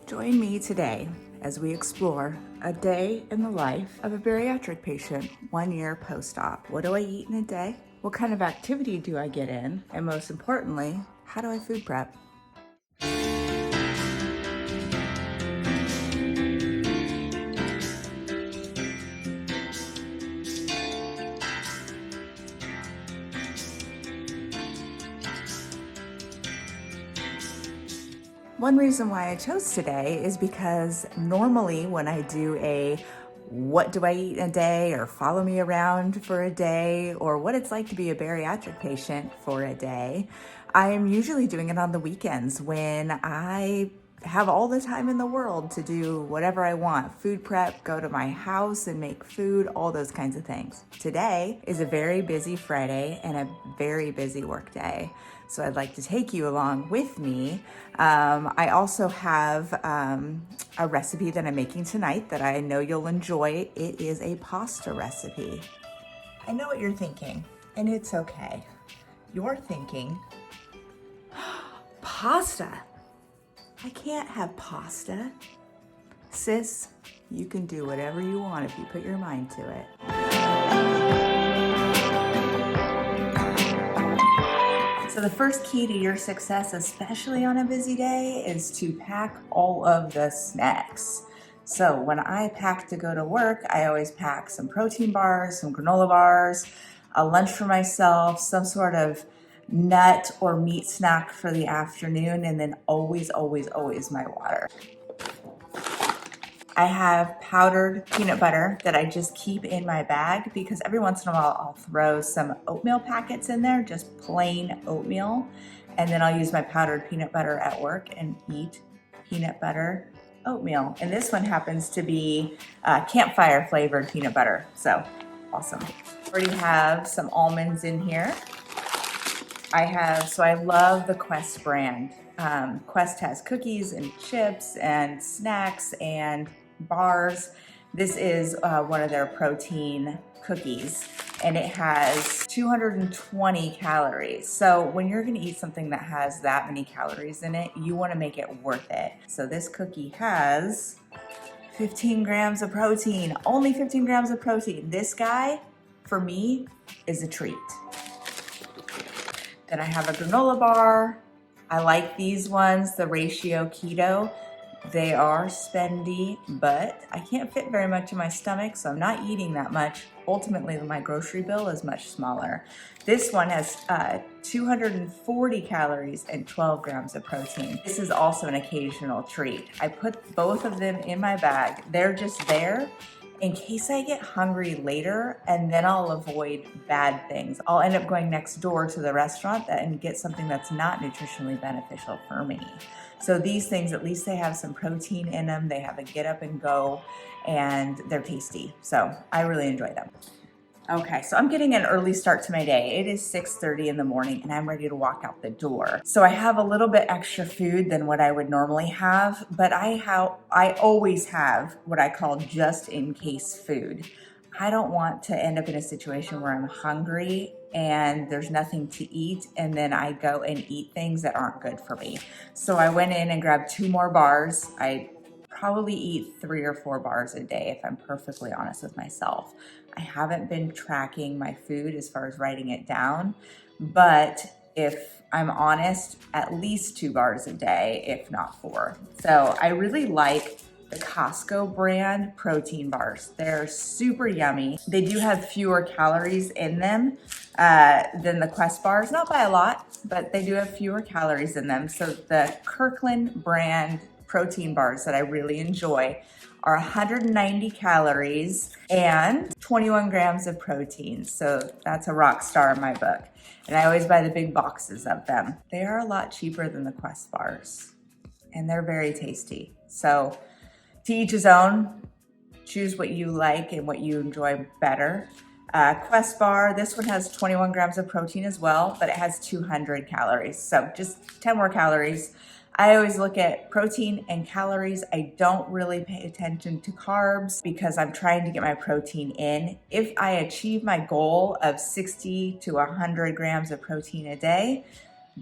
Join me today as we explore a day in the life of a bariatric patient 1 year post-op. What do I eat in a day? What kind of activity do I get in? And most importantly, how do I food prep? One reason why I chose today is because normally when I do a what do I eat in a day or follow me around for a day or what it's like to be a bariatric patient for a day, I am usually doing it on the weekends when I have all the time in the world to do whatever I want. Food prep, go to my house and make food, all those kinds of things. Today is a very busy Friday and a very busy work day. So I'd like to take you along with me. I also have a recipe that I'm making tonight that I know you'll enjoy. It is a pasta recipe. I know what you're thinking, and it's okay. You're thinking, pasta? I can't have pasta. Sis, you can do whatever you want if you put your mind to it. So the first key to your success, especially on a busy day, is to pack all of the snacks. So when I pack to go to work, I always pack some protein bars, some granola bars, a lunch for myself, some sort of nut or meat snack for the afternoon, and then always my water. I have powdered peanut butter that I just keep in my bag because every once in a while I'll throw some oatmeal packets in there, just plain oatmeal, and then I'll use my powdered peanut butter at work and eat peanut butter oatmeal. And this one happens to be campfire flavored peanut butter, so awesome. Already have some almonds in here. I love the Quest brand. Quest has cookies and chips and snacks and bars. This is one of their protein cookies, and it has 220 calories. So when you're gonna eat something that has that many calories in it, you wanna make it worth it. So this cookie has 15 grams of protein, only 15 grams of protein. This guy, for me, is a treat. Then I have a granola bar. I like these ones, the Ratio Keto. They are spendy, but I can't fit very much in my stomach, so I'm not eating that much. Ultimately, my grocery bill is much smaller. This one has 240 calories and 12 grams of protein. This is also an occasional treat. I put both of them in my bag. They're just there in case I get hungry later, and then I'll avoid bad things. I'll end up going next door to the restaurant and get something that's not nutritionally beneficial for me. So these things, at least they have some protein in them. They have a get up and go, and they're tasty. So I really enjoy them. Okay, so I'm getting an early start to my day. It is 6:30 in the morning and I'm ready to walk out the door. So I have a little bit extra food than what I would normally have, but I always have what I call just in case food. I don't want to end up in a situation where I'm hungry and there's nothing to eat and then I go and eat things that aren't good for me. So I went in and grabbed 2 more bars. I probably eat 3 or 4 bars a day if I'm perfectly honest with myself. I haven't been tracking my food as far as writing it down, but if I'm honest, at least 2 bars a day, if not 4. So I really like the Costco brand protein bars. They're super yummy. They do have fewer calories in them than the Quest bars, not by a lot, but they do have fewer calories in them. So the Kirkland brand protein bars that I really enjoy are 190 calories and 21 grams of protein. So that's a rock star in my book. And I always buy the big boxes of them. They are a lot cheaper than the Quest bars and they're very tasty. So to each his own, choose what you like and what you enjoy better. Quest bar, this one has 21 grams of protein as well, but it has 200 calories. So just 10 more calories. I always look at protein and calories. I don't really pay attention to carbs because I'm trying to get my protein in. If I achieve my goal of 60 to 100 grams of protein a day,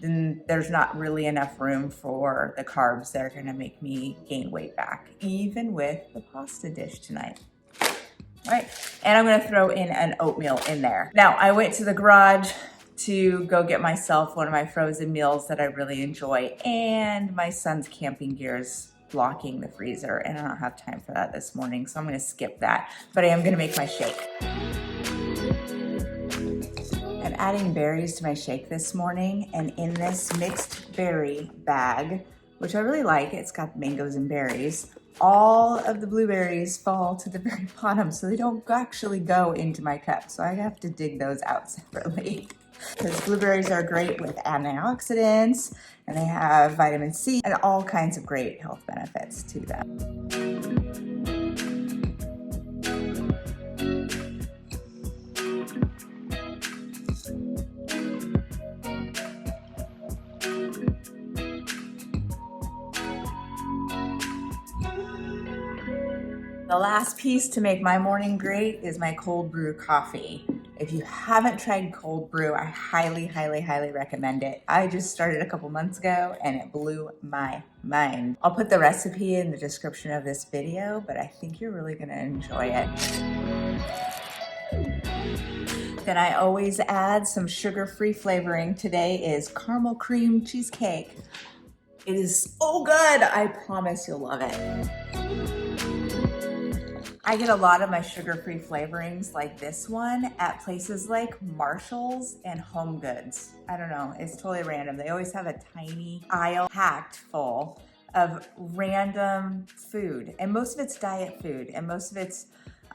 then there's not really enough room for the carbs that are gonna make me gain weight back, even with the pasta dish tonight. All right, and I'm gonna throw in an oatmeal in there. Now, I went to the garage to go get myself one of my frozen meals that I really enjoy, and my son's camping gear is blocking the freezer, and I don't have time for that this morning, so I'm gonna skip that, but I am gonna make my shake. I'm adding berries to my shake this morning, and in this mixed berry bag, which I really like, it's got mangoes and berries, all of the blueberries fall to the very bottom, so they don't actually go into my cup, so I have to dig those out separately. Because blueberries are great with antioxidants, and they have vitamin C and all kinds of great health benefits to them. The last piece to make my morning great is my cold brew coffee. If you haven't tried cold brew, I highly, highly, highly recommend it. I just started a couple months ago and it blew my mind. I'll put the recipe in the description of this video, but I think you're really gonna enjoy it. Then I always add some sugar-free flavoring. Today is caramel cream cheesecake. It is so good, I promise you'll love it. I get a lot of my sugar-free flavorings like this one at places like Marshall's and Home Goods. I don't know, it's totally random. They always have a tiny aisle packed full of random food, and most of it's diet food, and most of it's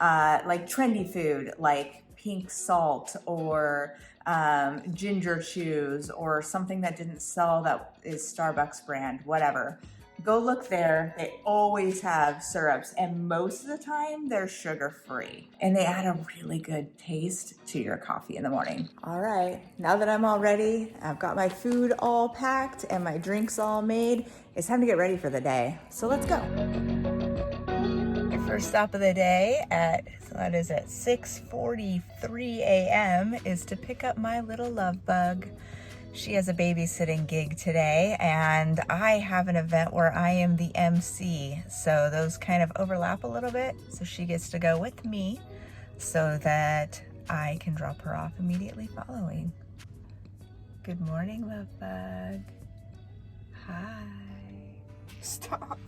like trendy food, like pink salt or ginger chews or something that didn't sell that is Starbucks brand, whatever. Go look there. They always have syrups, and most of the time they're sugar-free, and they add a really good taste to your coffee in the morning. All right, now that I'm all ready, I've got my food all packed and my drinks all made, it's time to get ready for the day. So let's go. Your first stop of the day at 6:43 a.m. is to pick up my little love bug. She has a babysitting gig today, and I have an event where I am the MC, so those kind of overlap a little bit. So she gets to go with me so that I can drop her off immediately following. Good morning, love bug. Hi. Stop.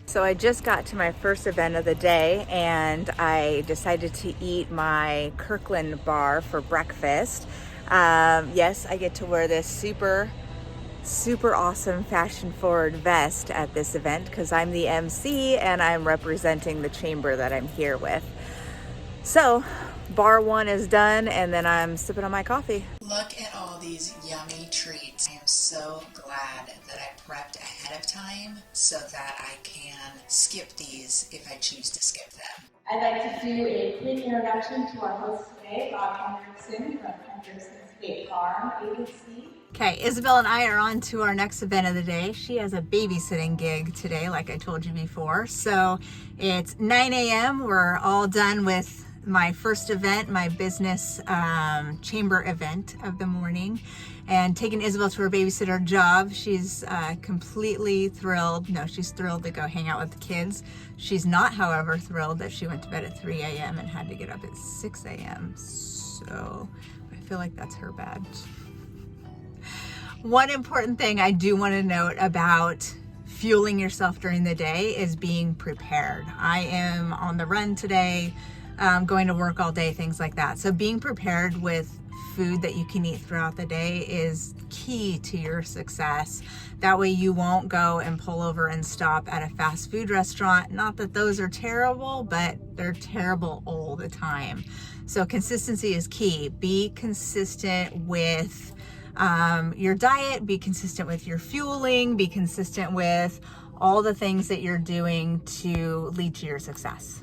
So I just got to my first event of the day, and I decided to eat my Kirkland bar for breakfast. Yes, I get to wear this super awesome fashion forward vest at this event because I'm the MC and I'm representing the chamber that I'm here with. So bar one is done, and then I'm sipping on my coffee. Look at all these yummy treats. I am so glad that I prepped ahead of time so that I can skip these if I choose to skip them. I'd like to do a quick introduction to our host today, Bob Hendrickson from Hendrickson State Farm, ABC. Okay, Isabel and I are on to our next event of the day. She has a babysitting gig today, like I told you before. So it's 9 a.m. We're all done with my first event, my business chamber event of the morning, and taking Isabel to her babysitter job. She's completely thrilled. No, she's thrilled to go hang out with the kids. She's not, however, thrilled that she went to bed at 3 a.m. and had to get up at 6 a.m. So I feel like that's her bad. One important thing I do want to note about fueling yourself during the day is being prepared. I am on the run today, going to work all day, things like that. So being prepared with food that you can eat throughout the day is key to your success. That way you won't go and pull over and stop at a fast food restaurant. Not that those are terrible, but they're terrible all the time. So consistency is key. Be consistent with your diet, be consistent with your fueling, be consistent with all the things that you're doing to lead to your success.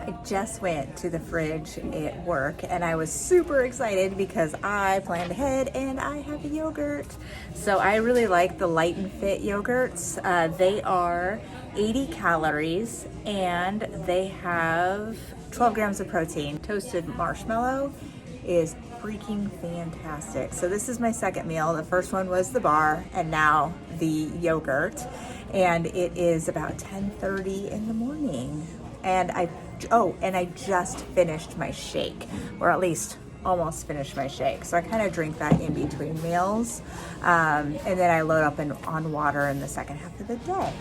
I just went to the fridge at work and I was super excited because I planned ahead and I have a yogurt. So I really like the Light and Fit yogurts. They are 80 calories and they have 12 grams of protein. Toasted marshmallow is freaking fantastic. So this is my second meal. The first one was the bar and now the yogurt. And it is about 10:30 in the morning. And I just finished my shake, or at least almost finished my shake. So I kind of drink that in between meals. And then I load up on water in the second half of the day.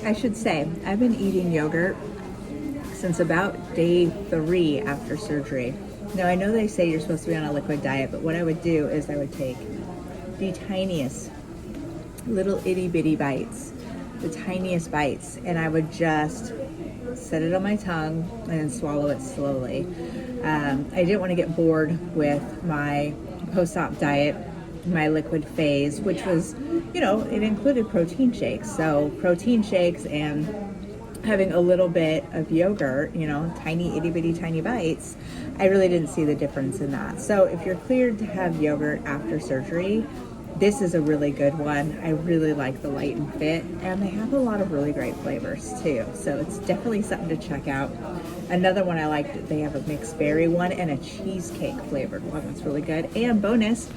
I should say, I've been eating yogurt since about day 3 after surgery. Now, I know they say you're supposed to be on a liquid diet, but what I would do is I would take the tiniest little itty bitty bites, the tiniest bites, and I would just set it on my tongue and then swallow it slowly. I didn't want to get bored with my post-op diet, my liquid phase, which was, it included protein shakes. So protein shakes and having a little bit of yogurt, tiny itty bitty tiny bites, I really didn't see the difference in that. So if you're cleared to have yogurt after surgery, this is a really good one. I really like the Light and Fit, and they have a lot of really great flavors too. So it's definitely something to check out. Another one I liked, they have a mixed berry one and a cheesecake flavored one that's really good. And bonus,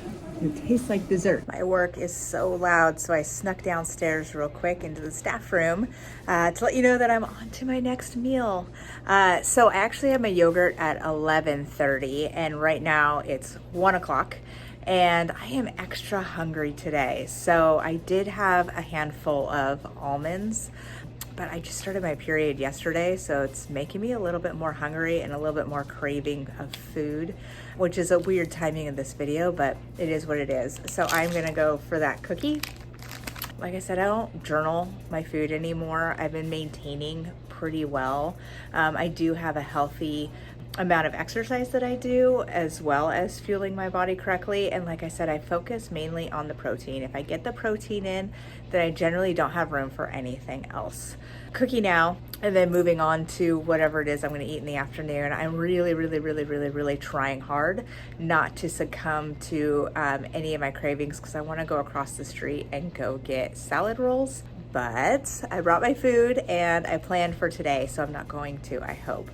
it tastes like dessert. My work is so loud, so I snuck downstairs real quick into the staff room to let you know that I'm on to my next meal. So I actually had my yogurt at 11:30, and right now it's 1 o'clock. And I am extra hungry today. So I did have a handful of almonds, but I just started my period yesterday, so it's making me a little bit more hungry and a little bit more craving of food, which is a weird timing of this video, but it is what it is. So I'm gonna go for that cookie. Like I said, I don't journal my food anymore. I've been maintaining pretty well. I do have a healthy amount of exercise that I do, as well as fueling my body correctly. And like I said, I focus mainly on the protein. If I get the protein in, then I generally don't have room for anything else. Cookie now, and then moving on to whatever it is I'm gonna eat in the afternoon. I'm really trying hard not to succumb to any of my cravings, because I wanna go across the street and go get salad rolls. But I brought my food and I planned for today, so I'm not going to, I hope.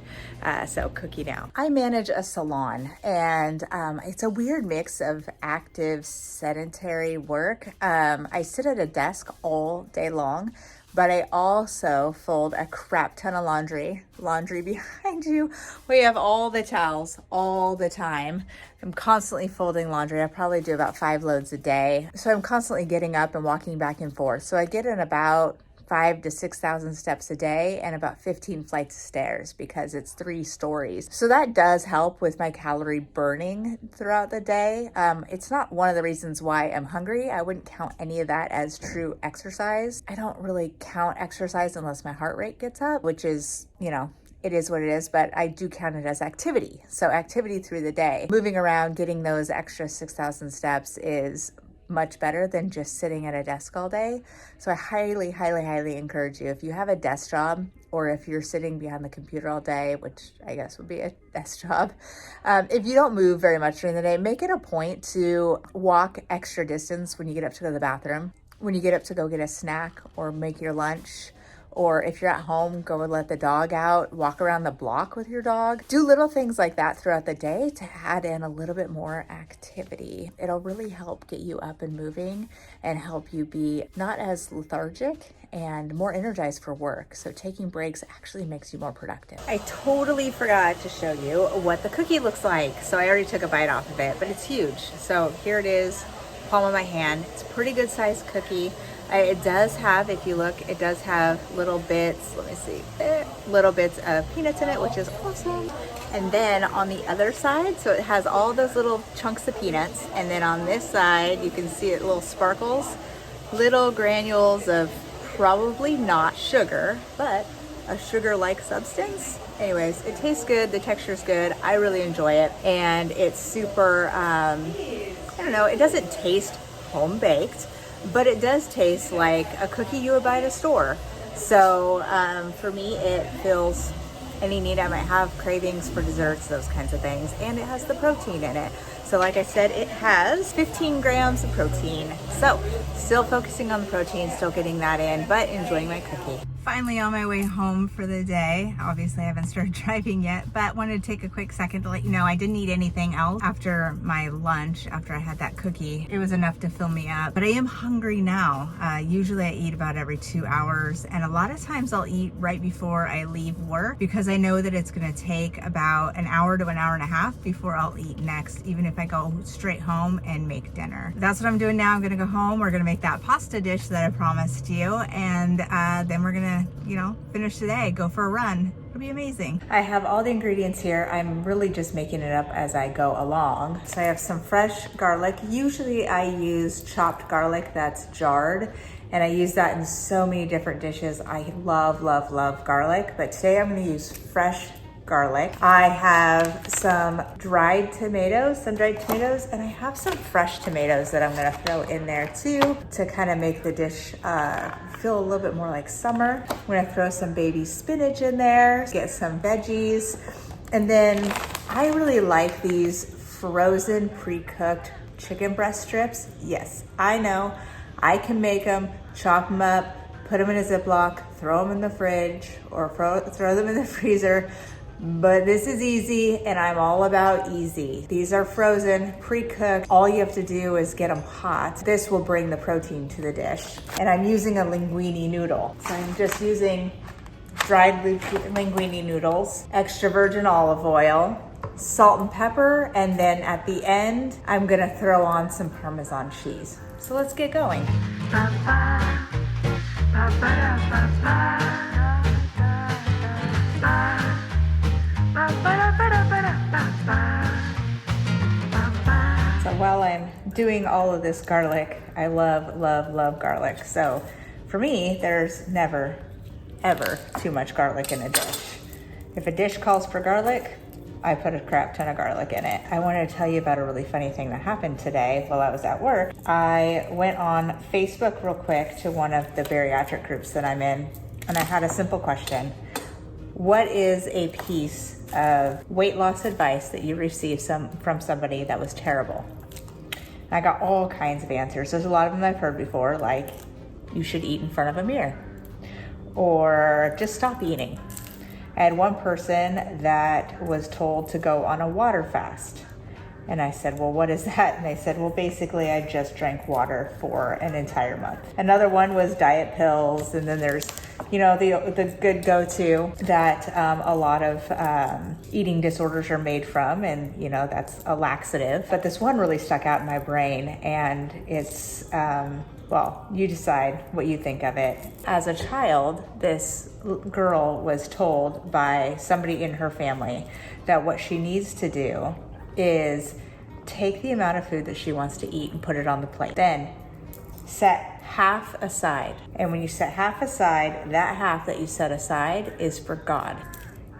So cookie now. I manage a salon, and it's a weird mix of active, sedentary work. I sit at a desk all day long, but I also fold a crap ton of laundry behind you. We have all the towels all the time. I'm constantly folding laundry. I probably do about 5 loads a day. So I'm constantly getting up and walking back and forth. So I get in about 5,000 to 6,000 steps a day and about 15 flights of stairs, because it's 3 stories. So that does help with my calorie burning throughout the day. It's not one of the reasons why I'm hungry. I wouldn't count any of that as true exercise. I don't really count exercise unless my heart rate gets up, which is, it is what it is, but I do count it as activity. So activity through the day, moving around, getting those extra 6,000 steps is much better than just sitting at a desk all day. So I highly encourage you, if you have a desk job, or if you're sitting behind the computer all day, which I guess would be a desk job, if you don't move very much during the day, make it a point to walk extra distance when you get up to go to the bathroom, when you get up to go get a snack or make your lunch. Or if you're at home, go and let the dog out, walk around the block with your dog. Do little things like that throughout the day to add in a little bit more activity. It'll really help get you up and moving and help you be not as lethargic and more energized for work. So taking breaks actually makes you more productive. I totally forgot to show you what the cookie looks like. So I already took a bite off of it, but it's huge. So here it is, palm of my hand. It's a pretty good sized cookie. It does have, if you look, it does have little bits, let me see, little bits of peanuts in it, which is awesome. And then on the other side, so it has all those little chunks of peanuts. And then on this side, you can see it, little sparkles, little granules of probably not sugar, but a sugar-like substance. Anyways, it tastes good, the texture's good, I really enjoy it. And it's super, I don't know, it doesn't taste home-baked, but it does taste like a cookie you would buy at a store. So for me, it fills any need I might have, cravings for desserts, those kinds of things, and it has the protein in it. So like I said, it has 15 grams of protein. So still focusing on the protein, still getting that in, but enjoying my cookie. Finally on my way home for the day. Obviously I haven't started driving yet, but wanted to take a quick second to let you know I didn't eat anything else after my lunch, after I had that cookie. It was enough to fill me up, but I am hungry now. Usually I eat about every 2 hours, and a lot of times I'll eat right before I leave work because I know that it's gonna take about an hour to an hour and a half before I'll eat next, even if I go straight home and make dinner. That's what I'm doing now. I'm gonna go home. We're gonna make that pasta dish that I promised you, and then we're gonna, you know, finish today, go for a run. It'll be amazing. I have all the ingredients here. I'm really just making it up as I go along. So I have some fresh garlic. Usually I use chopped garlic that's jarred, and I use that in so many different dishes. I love, love, love garlic, but today I'm gonna use fresh garlic. I have some dried tomatoes, and I have some fresh tomatoes that I'm gonna throw in there too to kind of make the dish feel a little bit more like summer. I'm gonna throw some baby spinach in there, get some veggies, and then I really like these frozen pre-cooked chicken breast strips. Yes, I know, I can make them, chop them up, put them in a Ziploc, throw them in the fridge, or throw them in the freezer. But this is easy, and I'm all about easy. These are frozen, pre-cooked. All you have to do is get them hot. This will bring the protein to the dish. And I'm using a linguine noodle. So I'm just using dried linguine noodles, extra virgin olive oil, salt and pepper, and then at the end, I'm gonna throw on some Parmesan cheese. So let's get going. So while I'm doing all of this garlic, I love, love, love garlic. So for me, there's never, ever too much garlic in a dish. If a dish calls for garlic, I put a crap ton of garlic in it. I wanted to tell you about a really funny thing that happened today while I was at work. I went on Facebook real quick to one of the bariatric groups that I'm in, and I had a simple question. What is a piece of weight loss advice that you received from somebody that was terrible? And I got all kinds of answers. There's a lot of them I've heard before, like you should eat in front of a mirror, or just stop eating. I had one person that was told to go on a water fast. And I said, well, what is that? And they said, well, basically I just drank water for an entire month. Another one was diet pills. And then there's, you know, the good go-to that a lot of eating disorders are made from. And, you know, that's a laxative. But this one really stuck out in my brain. And it's, well, you decide what you think of it. As a child, this girl was told by somebody in her family that what she needs to do is take the amount of food that she wants to eat and put it on the plate. Then set half aside. And when you set half aside, that half that you set aside is for God.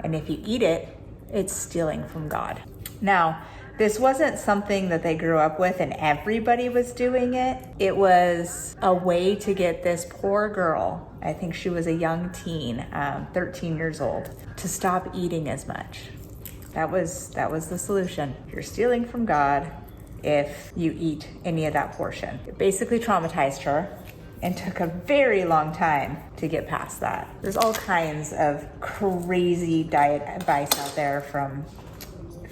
And if you eat it, it's stealing from God. Now, this wasn't something that they grew up with and everybody was doing it. It was a way to get this poor girl, I think she was a young teen, 13 years old, to stop eating as much. That was the solution. You're stealing from God if you eat any of that portion. It basically traumatized her and took a very long time to get past that. There's all kinds of crazy diet advice out there from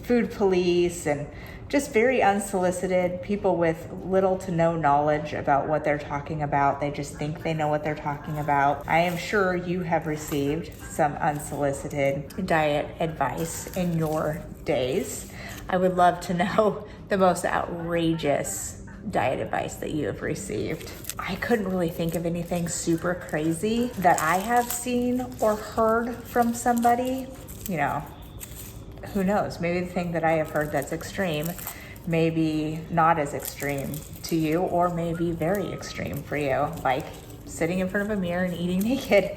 food police and just very unsolicited people with little to no knowledge about what they're talking about. They just think they know what they're talking about. I am sure you have received some unsolicited diet advice in your days. I would love to know the most outrageous diet advice that you have received. I couldn't really think of anything super crazy that I have seen or heard from somebody. You know, who knows? Maybe the thing that I have heard that's extreme, maybe not as extreme to you, or maybe very extreme for you, like sitting in front of a mirror and eating naked.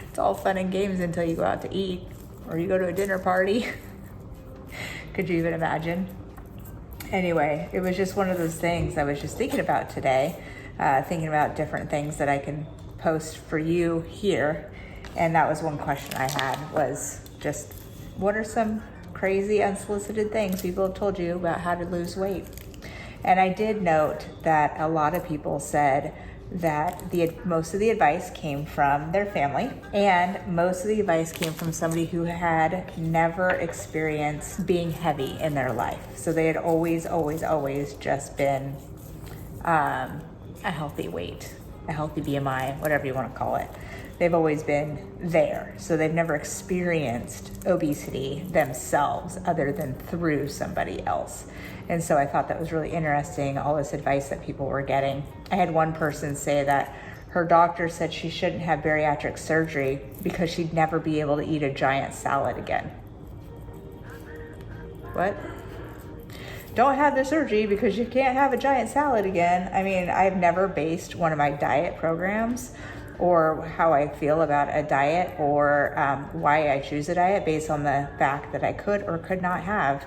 It's all fun and games until you go out to eat, or you go to a dinner party. Could you even imagine? Anyway, it was just one of those things I was just thinking about today, thinking about different things that I can post for you here. And that was one question I had, was just, what are some crazy unsolicited things people have told you about how to lose weight. And I did note that a lot of people said that most of the advice came from their family, and most of the advice came from somebody who had never experienced being heavy in their life. So they had always just been a healthy weight, a healthy BMI, whatever you want to call it. They've always been there. So they've never experienced obesity themselves other than through somebody else. And so I thought that was really interesting, all this advice that people were getting. I had one person say that her doctor said she shouldn't have bariatric surgery because she'd never be able to eat a giant salad again. What? Don't have the surgery because you can't have a giant salad again. I mean, I've never based one of my diet programs or how I feel about a diet or why I choose a diet based on the fact that I could or could not have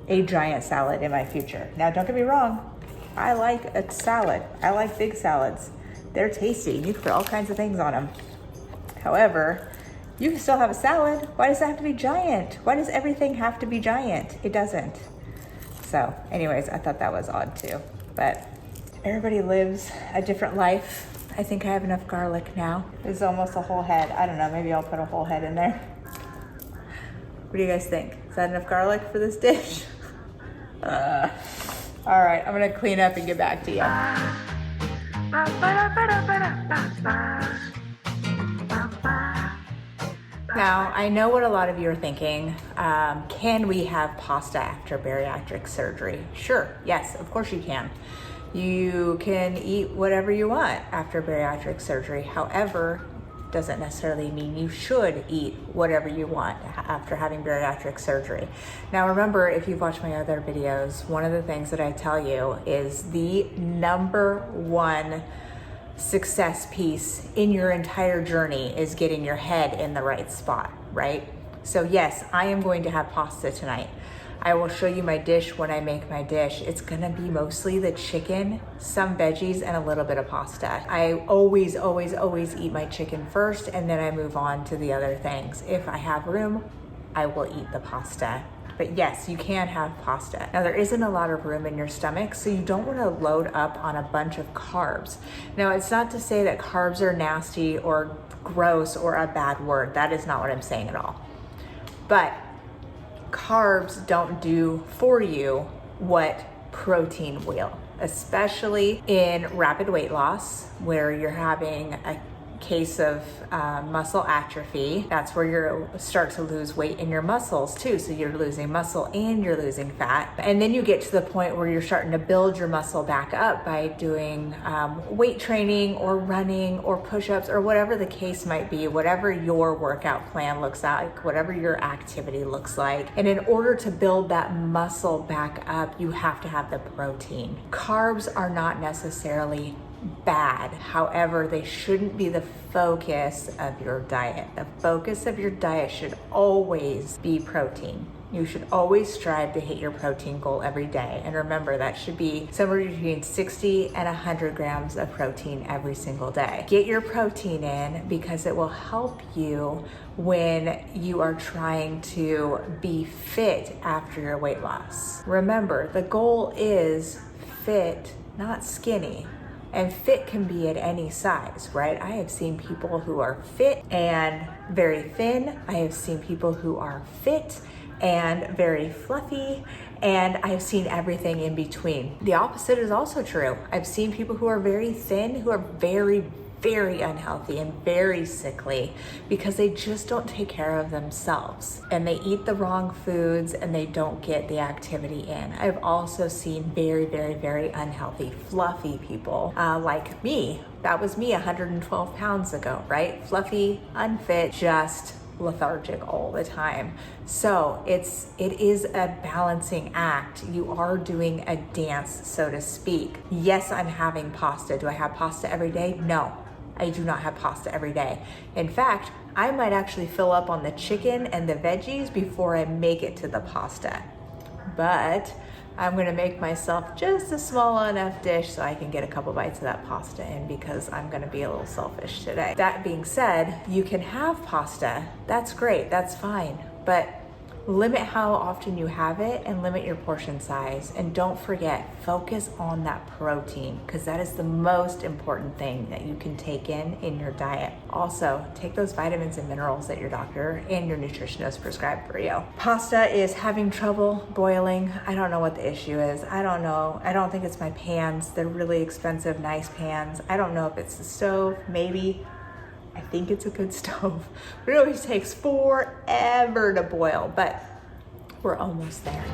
a giant salad in my future. Now, don't get me wrong. I like a salad. I like big salads. They're tasty. You can put all kinds of things on them. However, you can still have a salad. Why does it have to be giant? Why does everything have to be giant? It doesn't. So anyways, I thought that was odd too. But everybody lives a different life. I think I have enough garlic now. It's almost a whole head. I don't know, maybe I'll put a whole head in there. What do you guys think? Is that enough garlic for this dish? All right, I'm gonna clean up and get back to you. Now, I know what a lot of you are thinking. Can we have pasta after bariatric surgery? Sure, yes, of course you can. You can eat whatever you want after bariatric surgery. However, doesn't necessarily mean you should eat whatever you want after having bariatric surgery. Now remember, if you've watched my other videos, one of the things that I tell you is the number one success piece in your entire journey is getting your head in the right spot, right? So yes, I am going to have pasta tonight. I will show you my dish when I make my dish. It's gonna be mostly the chicken, some veggies, and a little bit of pasta. I always eat my chicken first, and then I move on to the other things. If I have room, I will eat the pasta. But yes, you can have pasta. Now there isn't a lot of room in your stomach, so you don't wanna load up on a bunch of carbs. Now it's not to say that carbs are nasty or gross or a bad word. That is not what I'm saying at all. But carbs don't do for you what protein will, especially in rapid weight loss where you're having a case of muscle atrophy. That's where you start to lose weight in your muscles too. So you're losing muscle and you're losing fat. And then you get to the point where you're starting to build your muscle back up by doing weight training or running or push-ups or whatever the case might be, whatever your workout plan looks like, whatever your activity looks like. And in order to build that muscle back up, you have to have the protein. Carbs are not necessarily bad. However, they shouldn't be the focus of your diet. The focus of your diet should always be protein. You should always strive to hit your protein goal every day. And remember, that should be somewhere between 60 and 100 grams of protein every single day. Get your protein in because it will help you when you are trying to be fit after your weight loss. Remember, the goal is fit, not skinny. And fit can be at any size, right? I have seen people who are fit and very thin. I have seen people who are fit and very fluffy, and I've seen everything in between. The opposite is also true. I've seen people who are very thin, who are very unhealthy and very sickly because they just don't take care of themselves and they eat the wrong foods and they don't get the activity in. I've also seen very unhealthy, fluffy people like me. That was me 112 pounds ago, right? Fluffy, unfit, just lethargic all the time. So it is a balancing act. You are doing a dance, so to speak. Yes, I'm having pasta. Do I have pasta every day? No, I do not have pasta every day. In fact, I might actually fill up on the chicken and the veggies before I make it to the pasta. But I'm gonna make myself just a small enough dish so I can get a couple bites of that pasta in because I'm gonna be a little selfish today. That being said, you can have pasta. That's great, that's fine. But Limit how often you have it and limit your portion size. And don't forget, focus on that protein because that is the most important thing that you can take in your diet. Also, take those vitamins and minerals that your doctor and your nutritionist prescribed for you. Pasta is having trouble boiling. I don't know what the issue is. I don't know. I don't think it's my pans. They're really expensive, nice pans. I don't know if it's the stove, maybe. I think it's a good stove, but it always takes forever to boil, but we're almost there.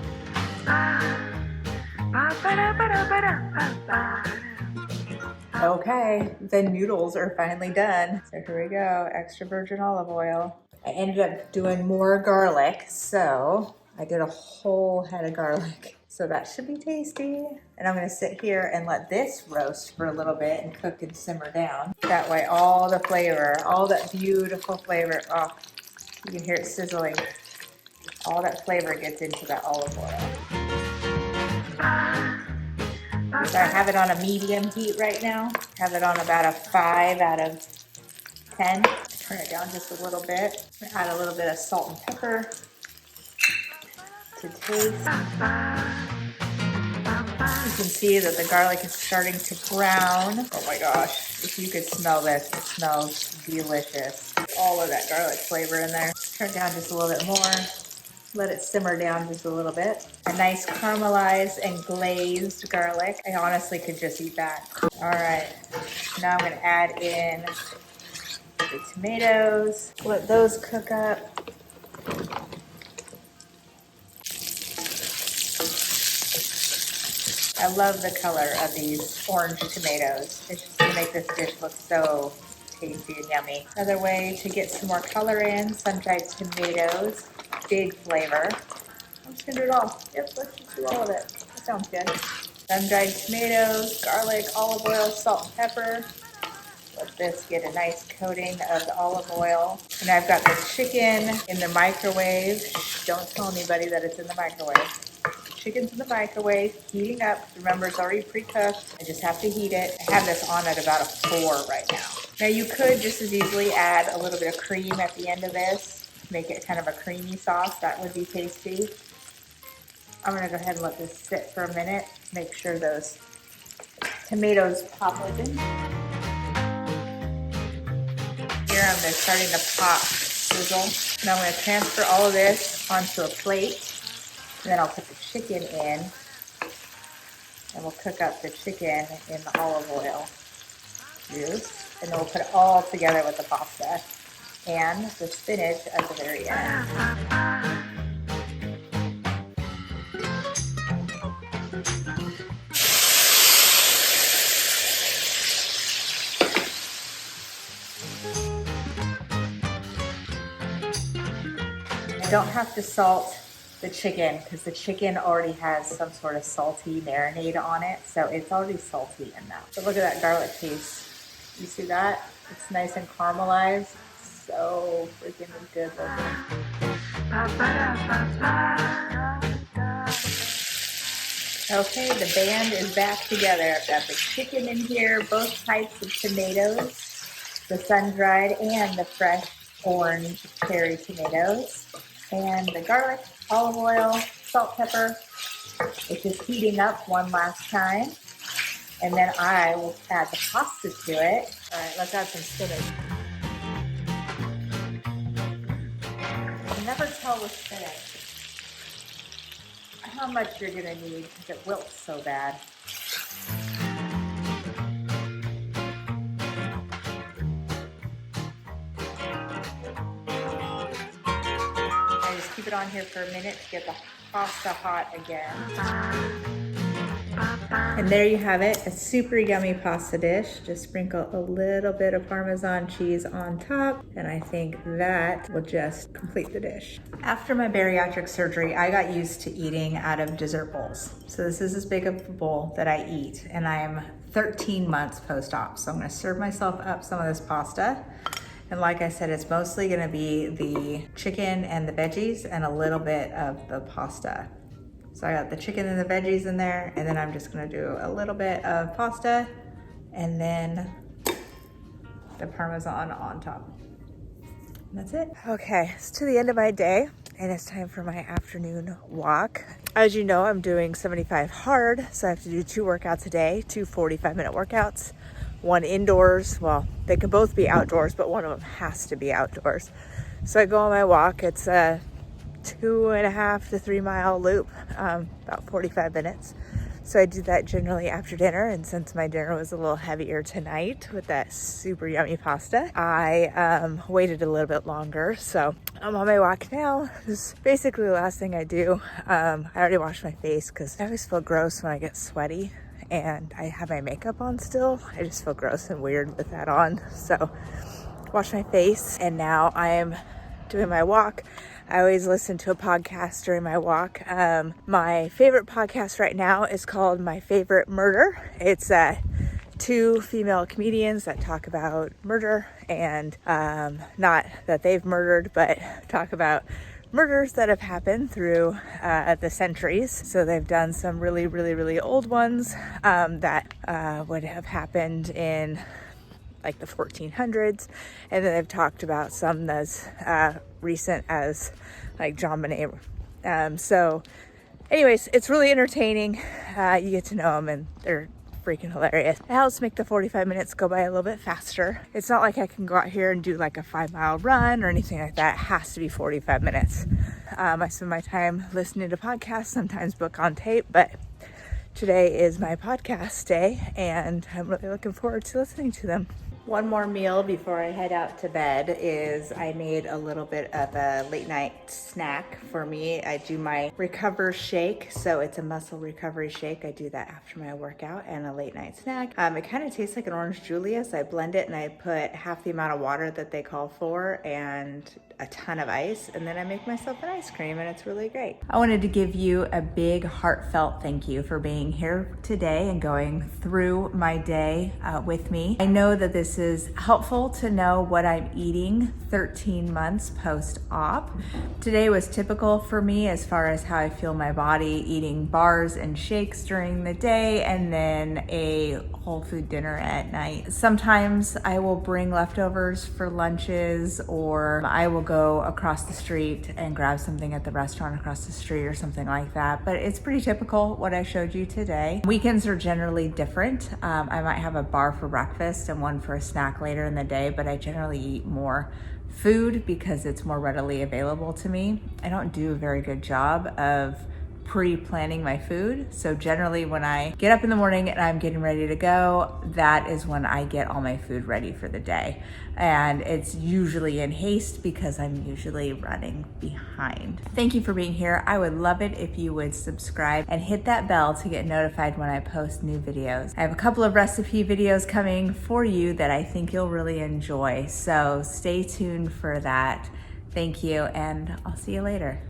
Okay, the noodles are finally done. So here we go, extra virgin olive oil. I ended up doing more garlic, so I did a whole head of garlic. So that should be tasty. And I'm gonna sit here and let this roast for a little bit and cook and simmer down. That way all the flavor, all that beautiful flavor, oh, you can hear it sizzling. All that flavor gets into that olive oil. So I have it on a medium heat right now. Have it on about a 5 out of 10. Turn it down just a little bit. Add a little bit of salt and pepper to taste. You can see that the garlic is starting to brown. Oh my gosh, if you could smell this, it smells delicious. All of that garlic flavor in there. Turn it down just a little bit more. Let it simmer down just a little bit. A nice caramelized and glazed garlic. I honestly could just eat that. All right, now I'm gonna add in the tomatoes. Let those cook up. I love the color of these orange tomatoes. It's just gonna make this dish look so tasty and yummy. Another way to get some more color in, sun-dried tomatoes, big flavor. I'm just gonna do it all. Yep, let's just do all of it. That sounds good. Sun-dried tomatoes, garlic, olive oil, salt and pepper. Let this get a nice coating of the olive oil. And I've got the chicken in the microwave. Don't tell anybody that it's in the microwave. Chicken's in the microwave, heating up. Remember, it's already pre-cooked. I just have to heat it. I have this on at about a 4 right now. Now you could just as easily add a little bit of cream at the end of this, make it kind of a creamy sauce. That would be tasty. I'm gonna go ahead and let this sit for a minute. Make sure those tomatoes pop open. Here I'm just starting to pop, sizzle. Now I'm gonna transfer all of this onto a plate. And then I'll put the chicken in, and we'll cook up the chicken in the olive oil juice. And then we'll put it all together with the pasta and the spinach at the very end. I don't have to salt the chicken because the chicken already has some sort of salty marinade on it, so it's already salty enough. But look at that garlic piece. You see that? It's nice and caramelized. So freaking good looking. Okay, the band is back together. I've got the chicken in here, both types of tomatoes, the sun-dried and the fresh orange cherry tomatoes, and the garlic, olive oil, salt, pepper. It's just heating up one last time. And then I will add the pasta to it. All right, let's add some spinach. You can never tell with spinach how much you're gonna need because it wilts so bad. I just keep it on here for a minute to get the pasta hot again. And there you have it, a super yummy pasta dish. Just sprinkle a little bit of Parmesan cheese on top, and I think that will just complete the dish. After my bariatric surgery, I got used to eating out of dessert bowls. So this is as big of a bowl that I eat, and I'm 13 months post-op. So I'm gonna serve myself up some of this pasta. And like I said, it's mostly gonna be the chicken and the veggies and a little bit of the pasta. So I got the chicken and the veggies in there, and then I'm just gonna do a little bit of pasta and then the Parmesan on top. And that's it. Okay, it's to the end of my day. and it's time for my afternoon walk. As you know, I'm doing 75 hard, so I have to do 2 workouts a day, 2 45-minute workouts, 1 indoors. Well, they can both be outdoors, but one of them has to be outdoors. So I go on my walk. It's a 2.5 to 3 mile loop, about 45 minutes. So I do that generally after dinner, and since my dinner was a little heavier tonight with that super yummy pasta, I waited a little bit longer. So I'm on my walk now. This is basically the last thing I do. I already washed my face because I always feel gross when I get sweaty and I have my makeup on still. I just feel gross and weird with that on. So wash my face, and now I am doing my walk. I always listen to a podcast during my walk. My favorite podcast right now is called My Favorite Murder. It's 2 female comedians that talk about murder, and not that they've murdered, but talk about murders that have happened through the centuries. So they've done some really, really, really old ones that would have happened in like the 1400s, and then they've talked about some that's recent as like John Bonet. So anyways, it's really entertaining. You get to know them and they're freaking hilarious. It helps make the 45 minutes go by a little bit faster. It's not like I can go out here and do like a 5-mile run or anything like that. It has to be 45 minutes. I spend my time listening to podcasts, sometimes book on tape, but today is my podcast day and I'm really looking forward to listening to them. One more meal before I head out to bed is I made a little bit of a late night snack for me. I do my recover shake. So it's a muscle recovery shake. I do that after my workout, and a late night snack. It kind of tastes like an orange Julius. I blend it and I put half the amount of water that they call for and a ton of ice, and then I make myself an ice cream, and it's really great. I wanted to give you a big heartfelt thank you for being here today and going through my day with me. I know that this is helpful to know what I'm eating 13 months post-op. Today was typical for me as far as how I feel my body, eating bars and shakes during the day and then a whole food dinner at night. Sometimes I will bring leftovers for lunches, or I will go across the street and grab something at the restaurant across the street or something like that. But it's pretty typical what I showed you today. Weekends are generally different. I might have a bar for breakfast and one for a snack later in the day, but I generally eat more food because it's more readily available to me. I don't do a very good job of pre-planning my food. So generally when I get up in the morning and I'm getting ready to go, that is when I get all my food ready for the day. And it's usually in haste because I'm usually running behind. Thank you for being here. I would love it if you would subscribe and hit that bell to get notified when I post new videos. I have a couple of recipe videos coming for you that I think you'll really enjoy. So stay tuned for that. Thank you, and I'll see you later.